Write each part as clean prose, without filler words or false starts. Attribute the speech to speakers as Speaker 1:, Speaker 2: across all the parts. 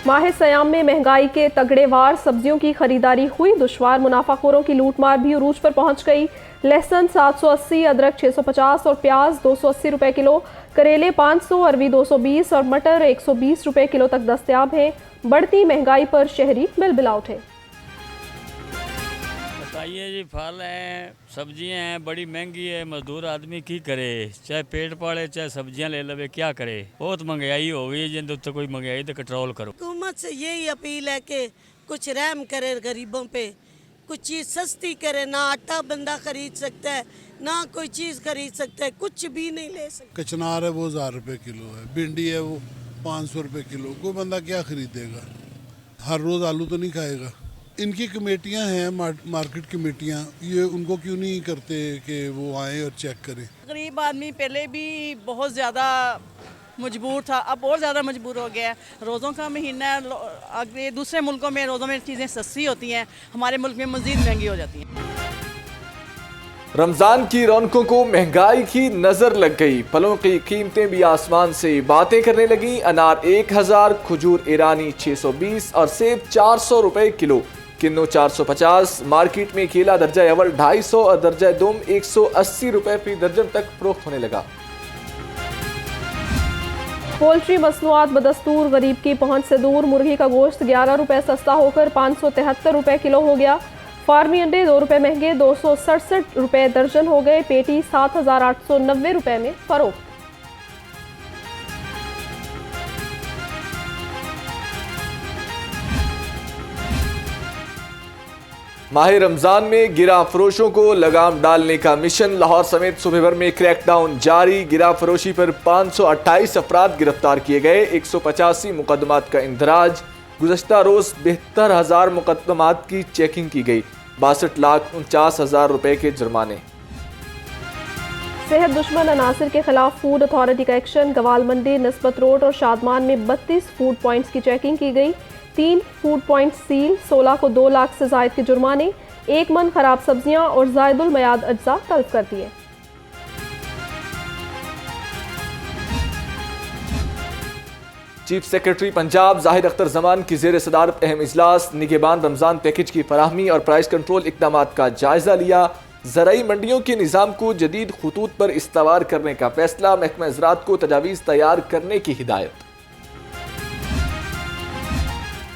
Speaker 1: माह सयाम में महंगाई के तगड़ेवार सब्जियों की खरीदारी हुई दुश्वार। मुनाफाखोरों की लूटमार भी उरूज पर पहुंच गई। लहसुन 780, अदरक 650 और प्याज 280 रुपए किलो, करेले 500, अरवी 220 और मटर 120 रुपए किलो तक दस्तयाब हैं। बढ़ती महंगाई पर शहरी बिलबिला उठे।
Speaker 2: बताइए जी, फल हैं, सब्जियां हैं, बड़ी महंगी है। मजदूर आदमी की करे, चाहे पेट पाले चाहे सब्जियां ले लवे, क्या करे। बहुत महंगाई हो गई है, जिन उत्ते कोई महंगाई तो कंट्रोल करो।
Speaker 3: हुकूमत से यही अपील है कि कुछ रहम करे गरीबों पे, कुछ चीज़ सस्ती करे। ना आटा बंदा खरीद सकता है, ना कोई चीज़ खरीद सकता है, कुछ भी नहीं ले सकता।
Speaker 4: कचनार है वो 1000 रुपए किलो है, भिंडी है वो 500 रुपए किलो। कोई बंदा क्या खरीदेगा, हर रोज़ आलू तो नहीं खाएगा। इनकी कमेटियां हैं, मार्केट कमेटियां, ये उनको क्यों नहीं करते कि वो आए और चेक करें।
Speaker 5: गरीब आदमी पहले भी बहुत ज़्यादा मजबूर था, अब और ज़्यादा मजबूर हो गया है। रोज़ों का महीना है, अगर दूसरे मुल्कों में रोज़ों में चीज़ें सस्ती होती हैं, हमारे मुल्क में मज़ीद महंगी हो जाती हैं।
Speaker 6: रमजान की रौनकों को महंगाई की नजर लग गई। फलों की कीमतें भी आसमान से बातें करने लगी। अनार 1000, खजूर ईरानी 620 और सेब 400 रुपए किलो, किन्नू 450। मार्केट में केला दर्जा अव्वल 250 और दर्जा दुम 180 रुपए फी दर्जन तक फरोख्त होने लगा।
Speaker 1: पोल्ट्री मसनूआत बदस्तूर गरीब की पहुंच से दूर। मुर्गी का गोश्त 11 रुपए सस्ता होकर 573 रुपए किलो हो गया। फार्मी अंडे 2 रुपए महंगे 267 रुपए दर्जन हो गए। पेटी 7890 रुपए में फरोख्त।
Speaker 6: माह रमजान में गिरा फरोशों को लगाम डालने का मिशन। लाहौर समेत सूबे भर में क्रैकडाउन जारी। गिरा फरोशी पर 528 अफराद गिरफ्तार किए गए। 185 मुकदमात का इंदराज। गुज़श्ता रोज 72,000 मुकदमात की चेकिंग की गई। 62,49,000 रुपए के जुर्माने।
Speaker 1: सेहत दुश्मन अनासर के खिलाफ फूड अथॉरिटी का एक्शन। गवाल मंडी, निस्बत रोड और शादमान में 32 फूड पॉइंट्स की चेकिंग की गई। 3 फूड पॉइंट सील, 16 को 2 लाख से जायद के जुर्माने। 1 मन खराब सब्जियां और जायदुल मयाद अज्जा तलब कर दिए।
Speaker 6: चीफ सेक्रेटरी पंजाब जाहिद अख्तर जमान की जेर सदारत अहम इजलास। निगहबान रमजान पैकेज की फराहमी और प्राइस कंट्रोल इकदाम का जायजा लिया। ज़राई मंडियों के निज़ाम को जदीद खतूत पर इस्तवार करने का फैसला। महकमा ज़राअत को तजावीज़ तैयार करने की हिदायत।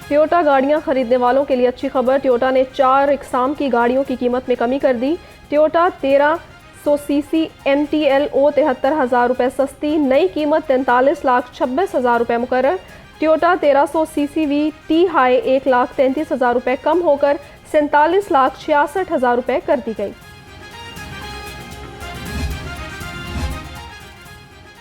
Speaker 1: टोयोटा गाड़ियां खरीदने वालों के लिए अच्छी खबर। टोयोटा ने 4 इकसाम की गाड़ियों की कीमत में कमी कर दी। टोयोटा 1300 सीसी MTLO 73,000 रुपए सस्ती, नई कीमत 43,26,000 रुपए मुकर्रर। टोयोटा 1300 CCV T हाई 1,33,000 रुपए कम होकर 47,66,000 रुपए कर दी गई।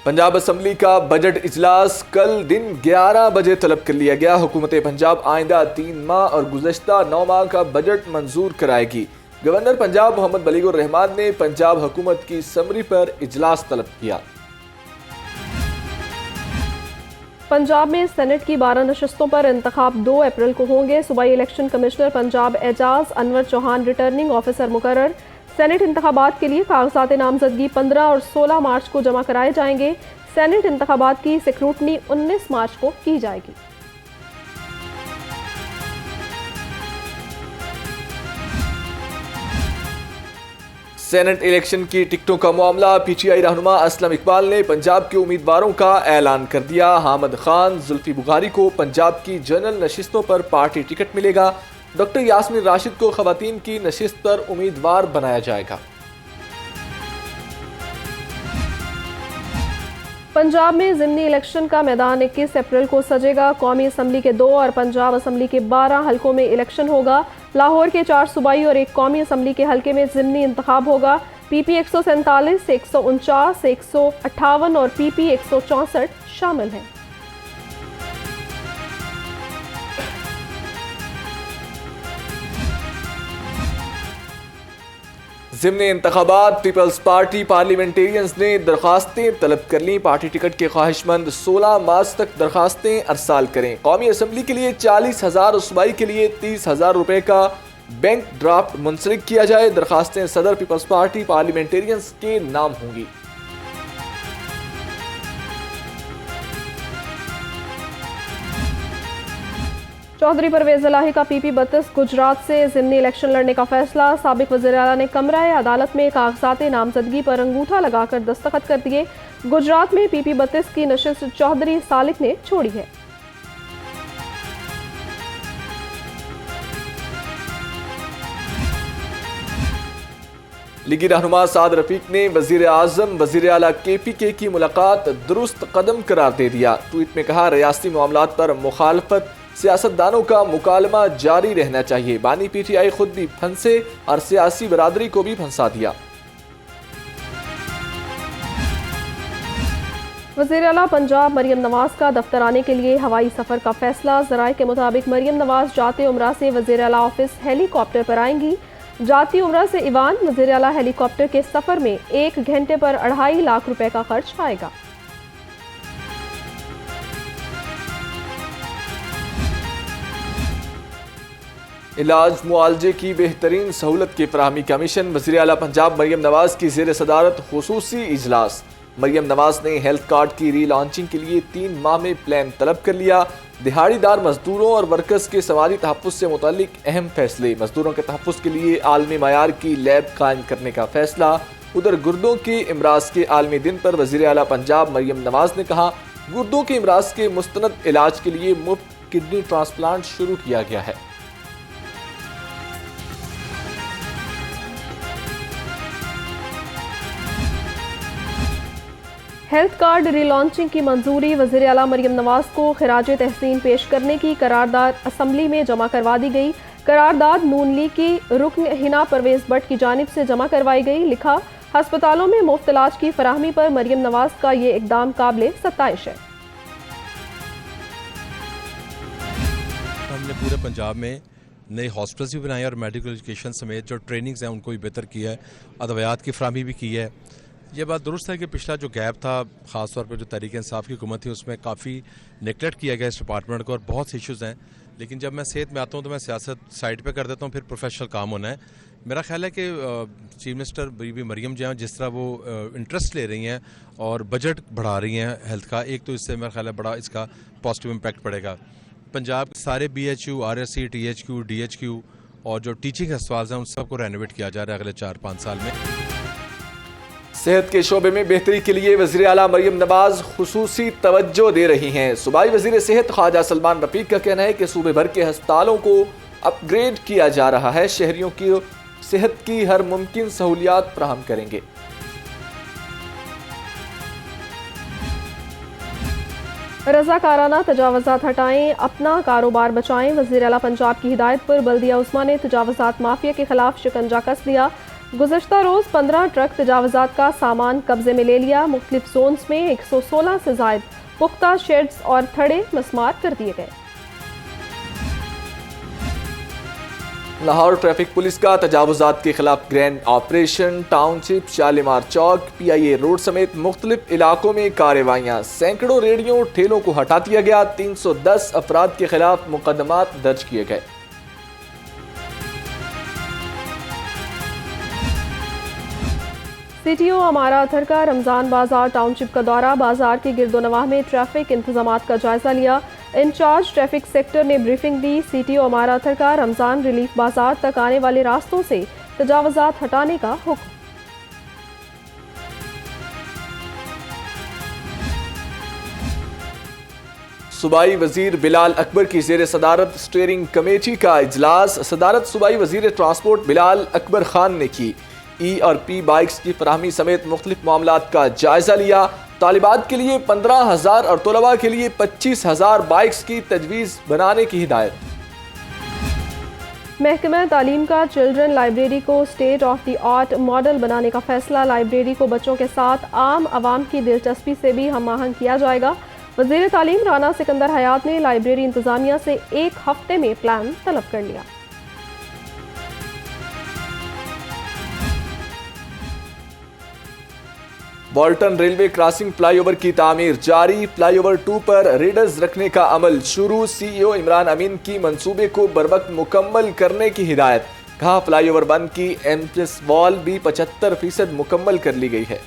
Speaker 6: पंजाब असम्बली का बजट इजलास कल दिन 11 बजे तलब कर लिया गया। हुकूमत पंजाब आइंदा 3 माह और गुज़श्ता 9 माह का बजट मंजूर कराएगी। गवर्नर पंजाब मोहम्मद बलीगुर रहमान ने पंजाब हुकूमत की समरी पर इजलास तलब किया।
Speaker 1: पंजाब में सेनेट की 12 नशस्तों पर इंतखाब 2 अप्रैल को होंगे। सूबाई election commissioner Punjab Ejaz Anwar Chauhan returning officer मुकर्रर। सेनेट इंतखाबात के लिए कागजात नामजदगी 15 और 16 मार्च को जमा कराए जाएंगे। सेनेट इंतखाबात की स्क्रूटनी 19 मार्च को की जाएगी।
Speaker 6: सेनेट इलेक्शन की टिकटों का मामला। PTI रहनुमा असलम इकबाल ने पंजाब के उम्मीदवारों का ऐलान कर दिया। हामिद खान, जुल्फी बुखारी को पंजाब की जनरल नशिस्तों पर पार्टी टिकट मिलेगा। डॉक्टर यास्मीन राशिद को खवातीन की नशिस्त पर उम्मीदवार बनाया जाएगा।
Speaker 1: पंजाब में ज़िमनी इलेक्शन का मैदान 21 अप्रैल को सजेगा। कौमी असम्बली के 2 और पंजाब असम्बली के 12 हलकों में इलेक्शन होगा। लाहौर के 4 सूबाई और 1 कौमी असम्बली के हलके में ज़िमनी इंतखाब होगा। PP 147, 149, 158 और PP 164 शामिल हैं।
Speaker 6: ज़िमनी इंतखाबात। पीपल्स पार्टी पार्लियामेंटेरियंस ने दरखास्तें तलब कर लीं। पार्टी टिकट के ख्वाहिशमंद 16 मार्च तक दरखास्तें अरसाल करें। कौमी असम्बली के लिए 40,000 और सूबाई के लिए 30,000 रुपए का बैंक ड्राफ्ट मुंसलिक किया जाए। दरखास्तें सदर पीपल्स पार्टी पार्लियामेंटेरियंस के नाम होंगी।
Speaker 1: चौधरी परवेज इलाही का PP-32 गुजरात से ज़िमनी इलेक्शन लड़ने का फैसला। साबिक वज़ीर आला ने कमराए अदालत में कागजात नामजदगी पर अंगूठा लगाकर दस्तखत कर दिए। गुजरात में PP-32 की नशिस्त चौधरी सालिक ने छोड़ी है।
Speaker 6: लीगी रहनुमा साद रफीक ने वजीर आजम वजीर आला KPK की मुलाकात दुरुस्त कदम करार दे दिया। ट्वीट में कहा, रियासती मामलात पर मुखालफत सियासतदानों का मुकालमा जारी रहना चाहिए। बानी PTI खुद भी फंसे और सियासी बरादरी को भी फंसा दिया।
Speaker 1: वज़ीर आला पंजाब मरियम नवाज का दफ्तर आने के लिए हवाई सफर का फैसला। ज़राए के मुताबिक मरियम नवाज जाते उम्रा से वज़ीर आला ऑफिस हेलीकॉप्टर पर आएंगी। जाती उम्रा से ईवान वज़ीर आला हेलीकॉप्टर के सफर में 1 घंटे पर 2.5 लाख रुपए का खर्च आएगा।
Speaker 6: इलाज मुआलजे की बेहतरीन सहूलत की फराहमी का मिशन। वज़ीर आला पंजाब मरियम नवाज की ज़ेर सदारत खुसूसी इजलास। मरियम नवाज ने हेल्थ कार्ड की रीलॉन्चिंग के लिए 3 माह में प्लान तलब कर लिया। दिहाड़ीदार मजदूरों और वर्कर्स के समाजी तहफ़्फ़ुज़ से मुतालिक अहम फैसले। मजदूरों के तहफ़्फ़ुज़ के लिए आलमी मयार की लैब कायम करने का फैसला। उधर गुर्दों के इमराज के आलमी दिन पर वज़ीर आला पंजाब मरियम नवाज ने कहा, गुर्दों के इमराज के मुस्तनद इलाज के लिए मुफ्त किडनी ट्रांसप्लांट शुरू किया गया है।
Speaker 1: हेल्थ कार्ड रीलॉन्चिंग की मंजूरी। वज़ीर आला मरियम नवाज को खिराज तहसीन पेश करने की करारदाद असम्बली में जमा करवा दी गई। करारदाद नून लीग की रुकन हिना परवेज भट्ट की जानिब से जमा करवाई गई। लिखा, हस्पतालों में मुफ्त इलाज की फराहमी पर मरियम नवाज का ये इकदाम काबिल सत्ताइश है।
Speaker 7: हमने पूरे पंजाब में नए हॉस्पिटल्स भी बनाए और मेडिकल एजुकेशन समेत जो ट्रेनिंग्स हैं उनको भी बेहतर किया है, अदवियात की फराहमी भी की है। ये बात दुरुस्त है कि पिछला जो गैप था, ख़ास तौर पर जो तहरीक इंसाफ की हुकूमत थी, उसमें काफ़ी निगलेक्ट किया गया इस डिपार्टमेंट को और बहुत से इशूज़ हैं। लेकिन जब मैं सेहत में आता हूँ तो मैं सियासत साइड पे कर देता हूँ, फिर प्रोफेशनल काम होना है। मेरा ख्याल है कि चीफ मिनिस्टर बीबी मरियम जो हैं, जिस तरह वो इंटरेस्ट ले रही हैं और बजट बढ़ा रही हैं हेल्थ का, एक तो इससे मेरा ख्याल है बड़ा इसका पॉजिटिव इम्पैक्ट पड़ेगा। पंजाब के सारे BHU, RSC, THQ, DHQ और जो टीचिंग अस्पताल हैं उन सबको रेनोवेट किया जा रहा है अगले 4-5 साल में।
Speaker 6: सेहत के शोबे में बेहतरी के लिए वज़ीर आला मरियम नवाज खुसूसी तवज्जो दे रही हैं। सूबाई वज़ीर सेहत ख्वाजा सलमान रफीक का कहना है कि सूबे भर के अस्पतालों को अपग्रेड किया जा रहा है। शहरियों की सेहत की हर मुमकिन सहूलियात फराहम करेंगे।
Speaker 1: रज़ाकाराना तजावज़ात हटाएं, अपना कारोबार बचाएं। वज़ीर आला पंजाब की हिदायत पर बल्दिया उस्मा ने तजावज़ात माफिया के खिलाफ शिकंजा कस दिया। गुज़श्ता रोज़ 15 ट्रक तजावज़ात का सामान कब्जे में ले लिया। मुख्तलिफ जोन्स में 116 से ज़ायद पुख्ता शेड्स और थड़े मस्मार कर दिए गए।
Speaker 6: लाहौर ट्रैफिक पुलिस का तजावुज़ात के खिलाफ ग्रैंड ऑपरेशन। टाउनशिप, शालीमार चौक, PIA रोड समेत मुख्तलिफ इलाकों में कार्रवाइयाँ। सैकड़ों रेडियो ठेलों को हटा दिया गया। 310 अफराद के खिलाफ मुकदमात दर्ज किए गए।
Speaker 1: CTO अमारा अथर का रमज़ान बाजार टाउनशिप का दौरा। बाजार के गिरदोनवाह में ट्रैफिक इंतजामात का जायजा लिया। इंचार्ज ट्रैफिक सेक्टर ने ब्रीफिंग दी। CTO अमारा अथर का रमज़ान रिलीफ बाजार तक आने वाले रास्तों से तजावज़ात हटाने का हुक्म।
Speaker 6: सूबाई वजीर बिलाल अकबर की जेर सदारत स्टीयरिंग कमेटी का इजलास। सदारत सूबाई वजीर ट्रांसपोर्ट बिलाल अकबर खान ने की। E और P बाइक्स की फराहमी समेत मुख्तलिफ मामलात का जायजा लिया। तालिबात के लिए 15,000 और तलबा के लिए 25,000 बाइक्स की तजवीज़ बनाने की हिदायत।
Speaker 1: महकमा तालीम का चिल्ड्रन लाइब्रेरी को state of the art model बनाने का फैसला। लाइब्रेरी को बच्चों के साथ आम आवाम की दिलचस्पी से भी हम आहंग किया जाएगा। वज़ीर तालीम राना सिकंदर हयात ने लाइब्रेरी इंतजामिया से 1 हफ्ते में प्लान तलब कर लिया।
Speaker 6: वॉल्टन रेलवे क्रॉसिंग फ्लाईओवर की तामीर जारी। फ्लाईओवर 2 पर रेडर्स रखने का अमल शुरू। CEO इमरान अमीन की मंसूबे को बरवक्त मुकम्मल करने की हिदायत। कहा, फ्लाईओवर 1 की एम्प्रेस वॉल भी 75% मुकम्मल कर ली गई है।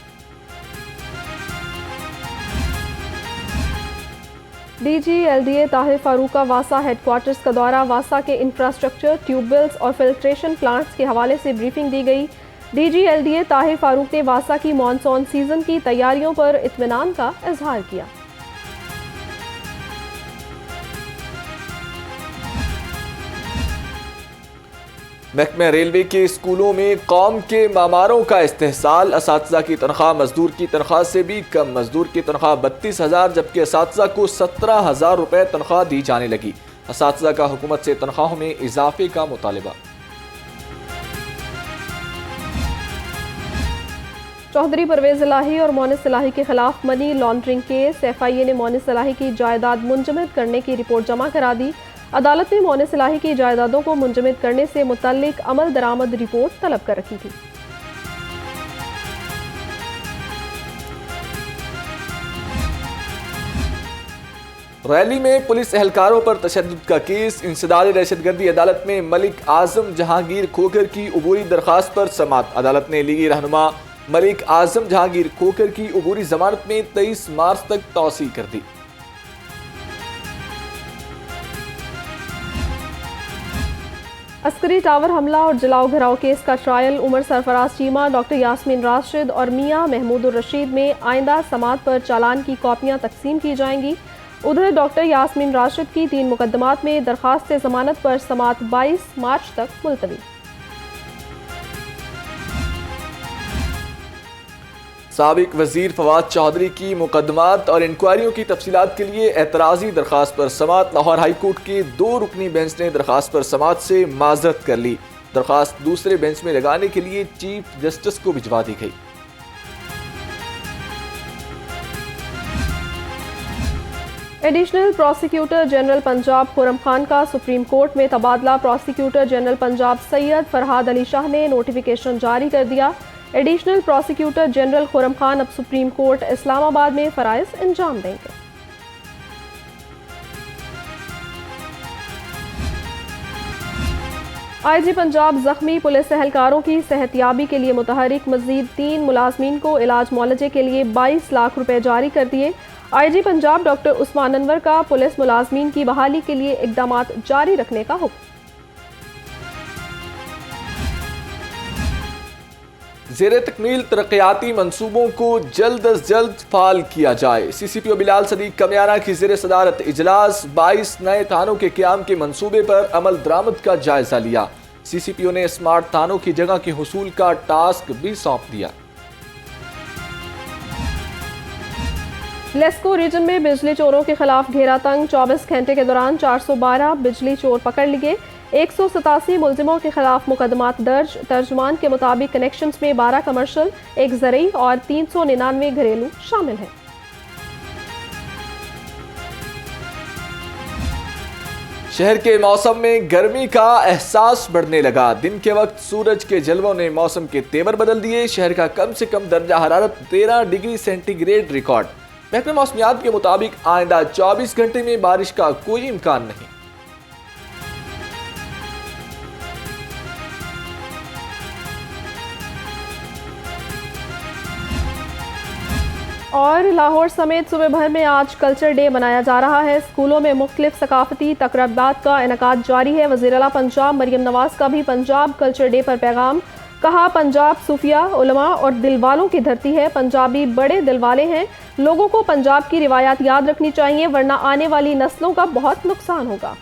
Speaker 1: DG-LDA ताहिर फारूक का वासा हेडक्वार्टर्स का दौरा। वासा के इंफ्रास्ट्रक्चर, ट्यूबवेल्स और फिल्ट्रेशन प्लांट्स के हवाले से ब्रीफिंग दी गई। DG-LDA ताहिर फारूक ने वासा की मानसून सीजन की तैयारियों पर इत्मीनान का इजहार किया।
Speaker 6: महकमा रेलवे के स्कूलों में कौम के मामारों का इस्तेहसाल। असातिज़ा की तनख्वाह मजदूर की तनख्वाह से भी कम। मजदूर की तनख्वाह 32,000 जबकि असातिज़ा को 17,000 रुपये तनख्वाह दी जाने लगी। असातिज़ा का हुकूमत से तनख्वाहों में इजाफे का मुतालबा।
Speaker 1: चौधरी परवेज इलाही और मोनिस इलाही के खिलाफ मनी लॉन्ड्रिंग केस। FIA ने मोनिस इलाही की जायदाद मुंजमद करने की रिपोर्ट जमा करा दी। अदालत ने मोनिस इलाही की जायदादों को मुंजमद करने से मुतल्लिक अमल दरामद रिपोर्ट तलब कर रखी थी।
Speaker 6: रैली में पुलिस एहलकारों पर तशद्दुद का केस। इंसदाद दहशतगर्दी अदालत में मलिक आजम जहांगीर खोकर की अबूरी दरख्वास्त पर समाअत। अदालत ने लीगी रहनुमा मलिक आजम जहांगीर खोकर की अबूरी जमानत में 23 मार्च तक तौसी कर दी।
Speaker 1: अस्करी टावर हमला और जलाओ घराव केस का ट्रायल। उमर सरफराज चीमा, डॉक्टर यास्मीन राशिद और मियां महमूदुर रशीद में आइंदा समाअत पर चालान की कॉपियां तकसीम की जाएंगी। उधर डॉक्टर यास्मीन राशिद की 3 मुकदमात में दरख्वास्त जमानत पर समाअत 22 मार्च तक मुलतवी।
Speaker 6: साबिक वजीर फवाद चौधरी की मुकदमात और इंक्वायरियों की तफसीलात के लिए एतराज़ी दरख्वास्त पर समाअत। लाहौर हाई कोर्ट के 2 रुकनी बेंच ने दरख्वास्त पर समाअत से माजरत कर ली। दरख्वास्त दूसरे बेंच में लगाने के लिए चीफ जस्टिस को भिजवा दी गई।
Speaker 1: Additional prosecutor general Punjab Khurram Khan का सुप्रीम कोर्ट में तबादला। प्रोसिक्यूटर जनरल पंजाब सैयद फरहाद अली शाह ने नोटिफिकेशन जारी कर दिया। Additional prosecutor general Khurram Khan अब सुप्रीम कोर्ट इस्लामाबाद में फराइज अंजाम देंगे। IG पंजाब जख्मी पुलिस एहलकारों की सेहतियाबी के लिए मुतहरिक। मजीद 3 मुलाजमीन को इलाज मुआलजे के लिए 22 लाख रुपए जारी कर दिए। IG पंजाब डॉक्टर उस्मान अनवर का पुलिस मुलाजमीन की बहाली के लिए इकदामात जारी रखने का हुक्म।
Speaker 6: ज़ेरे तकमील तरक्याती मनसूबों को जल्द अज जल्द फाल किया जाए। CCPO बिलाल सदीक कमियाना की ज़ेरे सदारत इजलास 22 नए थानों के क़याम के मनसूबे पर अमल दरामद का जायजा लिया। CCPO ने स्मार्ट थानों की जगह के हुसूल का टास्क भी सौंप दिया।
Speaker 1: लेस्को रीजन में बिजली चोरों के खिलाफ घेरा तंग। 24 घंटे के दौरान 412 बिजली चोर पकड़ लिए। 187 मुलजिमों के खिलाफ मुकदमात दर्ज। तर्जुमान के मुताबिक कनेक्शंस में 12 कमर्शियल, 1 ज़रई और 399 घरेलू शामिल हैं।
Speaker 6: शहर के मौसम में गर्मी का एहसास बढ़ने लगा। दिन के वक्त सूरज के जलवों ने मौसम के तेवर बदल दिए। शहर का कम से कम दर्जा हरारत 13 डिग्री सेंटीग्रेड रिकॉर्ड। महकमा मौसमियात के मुताबिक आइंदा 24 घंटे में बारिश का कोई इम्कान नहीं।
Speaker 1: और लाहौर समेत सूबे भर में आज कल्चर डे मनाया जा रहा है। स्कूलों में मुख्तलिफ सकाफती तकरीबात का इनेकाद जारी है। वज़ीर-ए-आला पंजाब मरियम नवाज का भी पंजाब कल्चर डे पर पैगाम। कहा, पंजाब सूफिया, उलमा और दिलवालों की धरती है। पंजाबी बड़े दिलवाले हैं। लोगों को पंजाब की रिवायात याद रखनी चाहिए, वरना आने वाली नस्लों का बहुत नुकसान होगा।